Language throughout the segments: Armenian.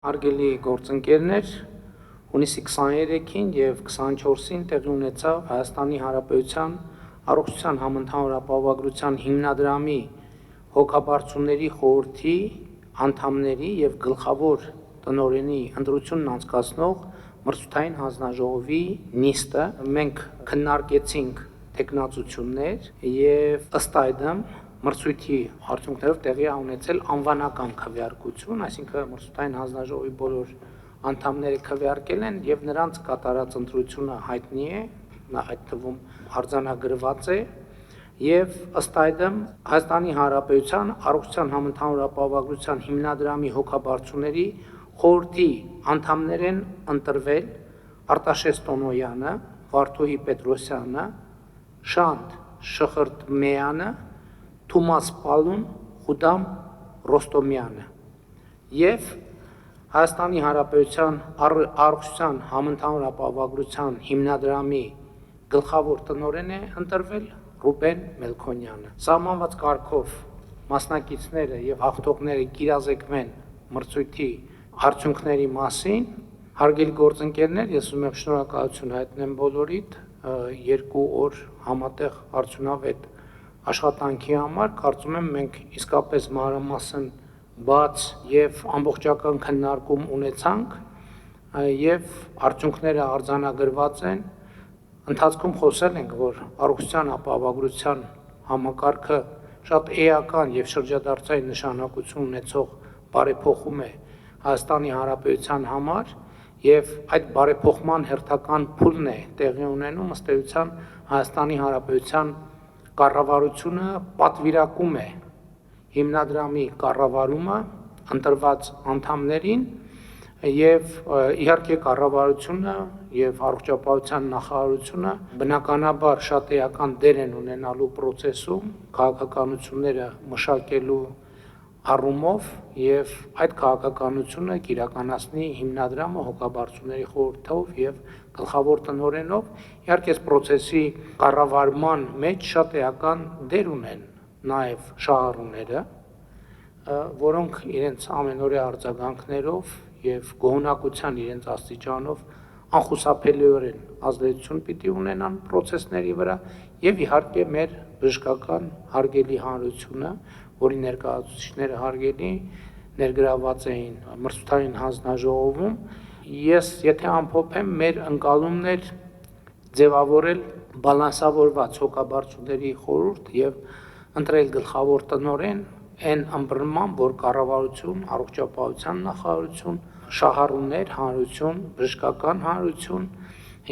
Հարգելի գործընկերներ, հունիսի 23-ին և 24-ին տեղի ունեցավ Հայաստանի Հանրապետության Առողջության համընդհանուր ապահովագրության հիմնադրամի հոգաբարձուների խորհրդի անդամների և գլխավոր տնօրենի ընտրությունն անցկացնող մրցութային հանձնաժողովի նիստը։ Մենք քննարկեցինք թեկնածություններ և ըստ այդմ մրցույթի արդյունքներով տեղի է ունեցել անվանական քվեարկություն, այսինքն մրցութային հանձնաժողովի բոլոր անդամները քվեարկել են և նրանց կատարած ընտրությունը հայտնի է, այդ թվում արձանագրված է, և ըստ այդմ Հայաստանի Հանրապետության Առողջության համընդհանուր ապահովագրության հիմնադրամի հոգաբարձուների խորհրդի անդամներ են ընտրվել Արտաշես Տոնոյանը, Վարդուհի Պետրոսյանը, Շանթ Շխրտմեյանը, Թումաս Պալուն, Խուդամ Ռոստոմյանը և Հայաստանի Հանրապետության Առողջության համընդհանուր ապահովագրության հիմնադրամի գլխավոր տնօրեն է ընտրվել Ռուբեն Մելքոնյանը։ Սահմանված կարգով մասնակիցները և հաղթողները կիրազեկվեն մրցույթի արդյունքների մասին։ Հարգելի գործընկերներ, ես ուզում եմ շնորհակալություն հայտնել բոլորիդ 2 օր համատեղ արդյունավետ աշխատանքի համար։ Կարծում եմ մենք իսկապես մանրամասն բաց և ամբողջական քննարկում ունեցանք և արդյունքները արձանագրված են։ Ընթացքում խոսել ենք, որ առողջության ապահովագրության համակարգը շատ էական և շրջադարձային նշանակություն ունեցող բարեփոխում է Հայաստանի Հանրապետության համար և այդ բարեփոխման հերթական փուլն է տեղի ունենում, ըստ էության Հայաստանի Հանրապետության կառավարությունը պատվիրակում է հիմնադրամի կառավարումը ընտրված անդամներին և իհարկե կառավարությունը և առողջապահության նախարարությունը բնականաբար շատ էական դեր են ունենալու պրոցեսում քաղաքականությունները մշակելու առումով և այդ քաղաքականությունը կիրականացնի հիմնադրամը հոգաբարձուների խորհրդով և գլխավոր տնօրենով։ Իհարկե այս պրոցեսի կառավարման մեջ շատ էական դեր ունեն նաև շահառուները, որոնք իրենց ամենօրյա արձագանքներով և գոհունակության իրենց աստիճանով անխուսափելիորեն ազդեցություն պիտի ունենան պրոցեսների վրա և իհարկե մեր բժշկական հարգելի հանրությունը, որի ներկայացուցիչները հարգելի ներգրաված էին մրցութային հանձնաժողովում։ Ես եթե ամփոփեմ, մեր ընկալումն էր ձևավորել բալանսավորված հոգաբարձուների խորհուրդ և ընտրել գլխավոր տնօրեն այն ըմբռնմամբ, որ կառավարություն, առողջապահության նախարարություն, շահառուներ, հանրություն, բժշկական հանրություն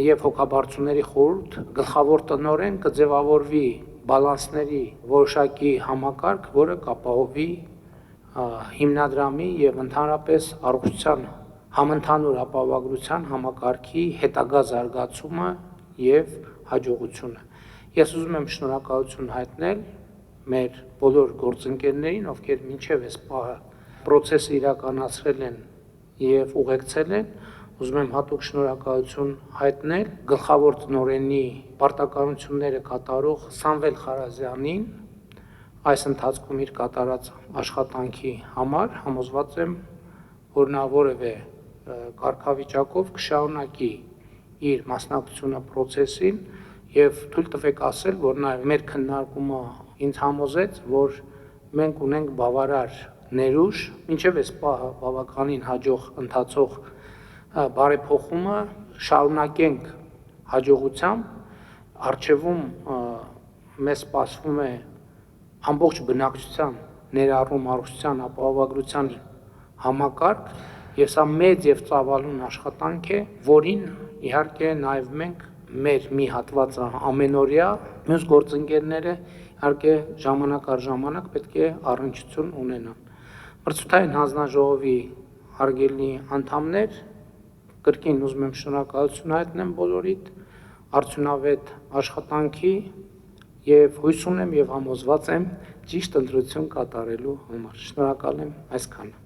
և հոգաբարձուների խորհուրդ գլխավոր տնօրեն կձևավորվի բալանսների որոշակի համակարգ, որը կապահովի հիմնադրամի և ընդհանրապես առողջության համընդհանուր ապահովագրության համակարգի հետագա զարգացումը և հաջողությունը։ Ես ուզում եմ շնորհակալություն հայտնել մեր բոլոր գործընկերներին, ովքեր մինչև այս պահը պրոցեսը իրականացրել են և ուղեկցել են։ Ուզում եմ հատուկ շնորհակալություն հայտնել գլխավոր տնօրենի պարտականությունները կատարող Սամվել Խարազյանին այս ընթացքում իր կատարած աշխատանքի համար։ Համոզված եմ, որ նա որևէ կարգավիճակով կշարունակի իր մասնակցությունը պրոցեսին և թույլ տվեք ասել, որ նաև մեր քննարկումը ինձ համոզեց, որ մենք ունենք բավարար ներուժ մինչև այս պահը բավականին հաջող ընթացող բարեփոխումը շարունակենք հաջողությամբ։ Առջևում մեզ սպասվում է ամբողջ բնակչության ներառում առողջության ապահովագրության համակարգ և սա մեծ և ծավալուն աշխատանք է, որին իհարկե նաև մենք մեր մի հատվածը ամենօրյա, մյուս գործընկերները իհարկե ժամանակ առ ժամանակ պետք է առնչություն ունենան։ Մրցութային հանձնաժողովի հարգելի անդամներ, կրկին ուզում եմ շնորհակալություն հայտնել բոլորիդ արդյունավետ աշխատանքի և հույս ունեմ և համոզված եմ ճիշտ ընտրություն կատարելու համար։ Շնորհակալ եմ, այսքանը։